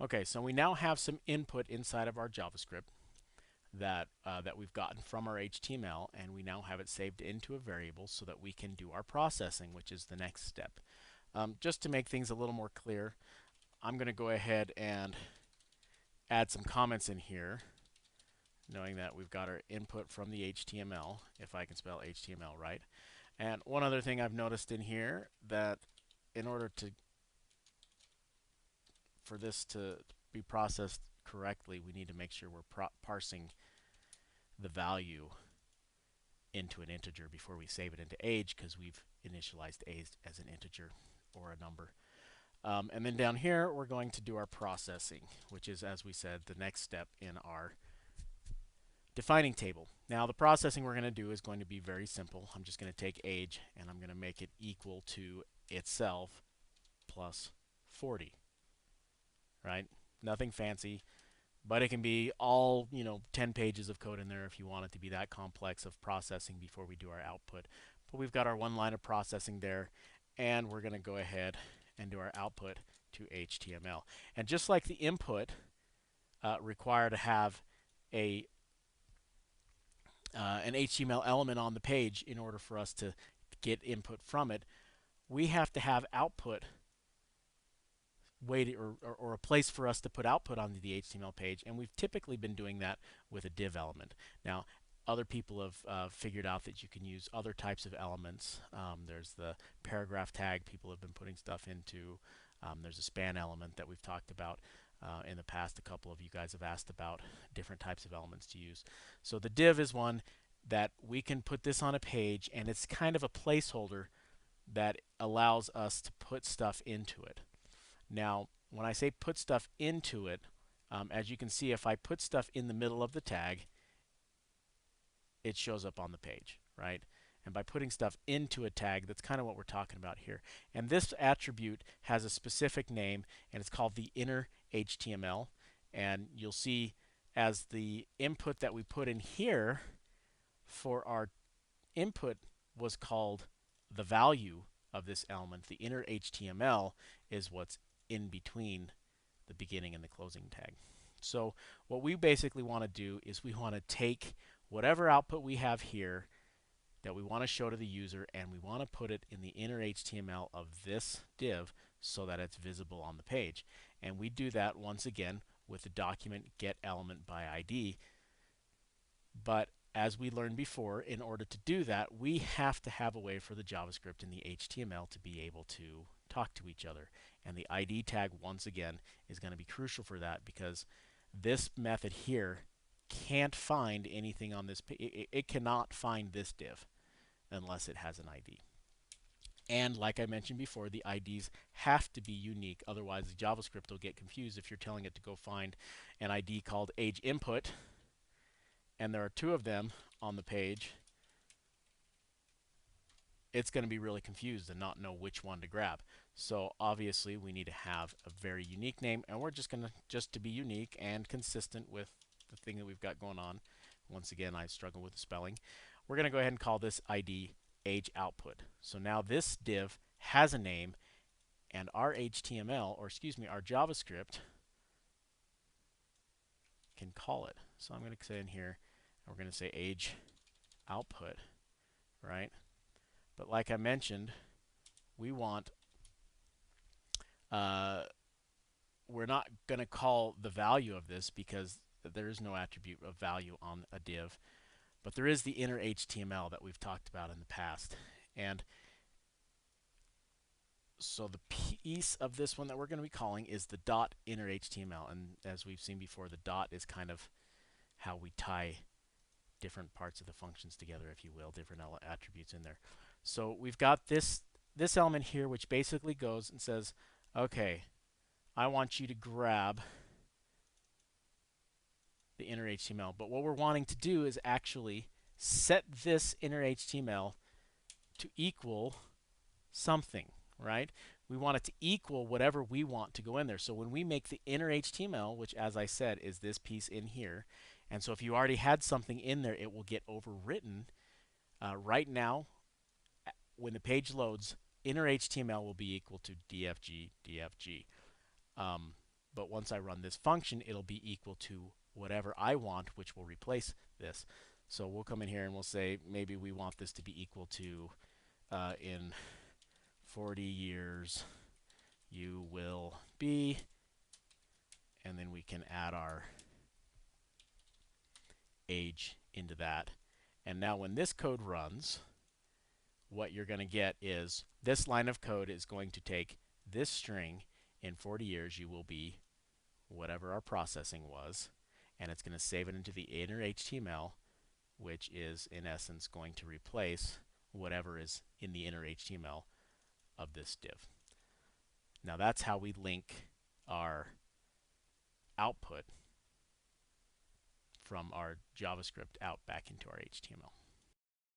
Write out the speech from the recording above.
Okay, so we now have some input inside of our JavaScript that we've gotten from our HTML, and we now have it saved into a variable so that we can do our processing, which is the next step. Just to make things a little more clear, I'm going to go ahead and add some comments in here, knowing that we've got our input from the HTML, if I can spell HTML right. And one other thing I've noticed in here, that in order for this to be processed correctly, we need to make sure we're parsing the value into an integer before we save it into age, because we've initialized age as an integer or a number. And then down here, we're going to do our processing, which is, as we said, the next step in our defining table. Now, the processing we're going to do is going to be very simple. I'm just going to take age, and I'm going to make it equal to itself plus 40. Right? Nothing fancy, but it can be all, 10 pages of code in there if you want it to be that complex of processing before we do our output. But we've got our one line of processing there, and we're going to go ahead and do our output to HTML. And just like the input require to have an HTML element on the page in order for us to get input from it, we have to have output way to, or a place for us to put output onto the HTML page, and we've typically been doing that with a div element. Now, other people have figured out that you can use other types of elements. There's the paragraph tag people have been putting stuff into. There's a span element that we've talked about in the past. A couple of you guys have asked about different types of elements to use. So the div is one that we can put this on a page, and it's kind of a placeholder that allows us to put stuff into it. Now, when I say put stuff into it, as you can see, if I put stuff in the middle of the tag, it shows up on the page, right? And by putting stuff into a tag, that's kind of what we're talking about here. And this attribute has a specific name, and it's called the inner HTML. And you'll see as the input that we put in here for our input was called the value of this element, the inner HTML is what's in between the beginning and the closing tag. So what we basically want to do is we want to take whatever output we have here that we want to show to the user, and we want to put it in the inner HTML of this div so that it's visible on the page. And we do that once again with the document get element by ID. But as we learned before, in order to do that, we have to have a way for the JavaScript and the HTML to be able to talk to each other. And the ID tag, once again, is going to be crucial for that, because this method here can't find anything on this page. It cannot find this div unless it has an ID. And like I mentioned before, the IDs have to be unique. Otherwise, the JavaScript will get confused if you're telling it to go find an ID called age input, and there are two of them on the page. It's going to be really confused and not know which one to grab. So obviously we need to have a very unique name, and we're just going to, just to be unique and consistent with the thing that we've got going on. Once again, I struggle with the spelling. We're going to go ahead and call this ID age output. So now this div has a name, and our HTML, or excuse me, our JavaScript can call it. So I'm going to say in here, and we're going to say age output, right? But like I mentioned, we want, we're not going to call the value of this because there is no attribute of value on a div. But there is the inner HTML that we've talked about in the past. And so the piece of this one that we're going to be calling is the dot inner HTML. And as we've seen before, the dot is kind of how we tie different parts of the functions together, if you will, different attributes in there. So we've got this element here, which basically goes and says, okay, I want you to grab the inner HTML. But what we're wanting to do is actually set this inner HTML to equal something, right? We want it to equal whatever we want to go in there. So when we make the inner HTML, which as I said is this piece in here, and so if you already had something in there, it will get overwritten. Right now, when the page loads, inner HTML will be equal to DFG, DFG. but once I run this function, it'll be equal to whatever I want, which will replace this. So we'll come in here and we'll say maybe we want this to be equal to in 40 years you will be, and then we can add our age into that. And now when this code runs, what you're going to get is this line of code is going to take this string, in 40 years you will be whatever our processing was, and it's going to save it into the inner HTML, which is in essence going to replace whatever is in the inner HTML of this div. Now that's how we link our output from our JavaScript out back into our HTML.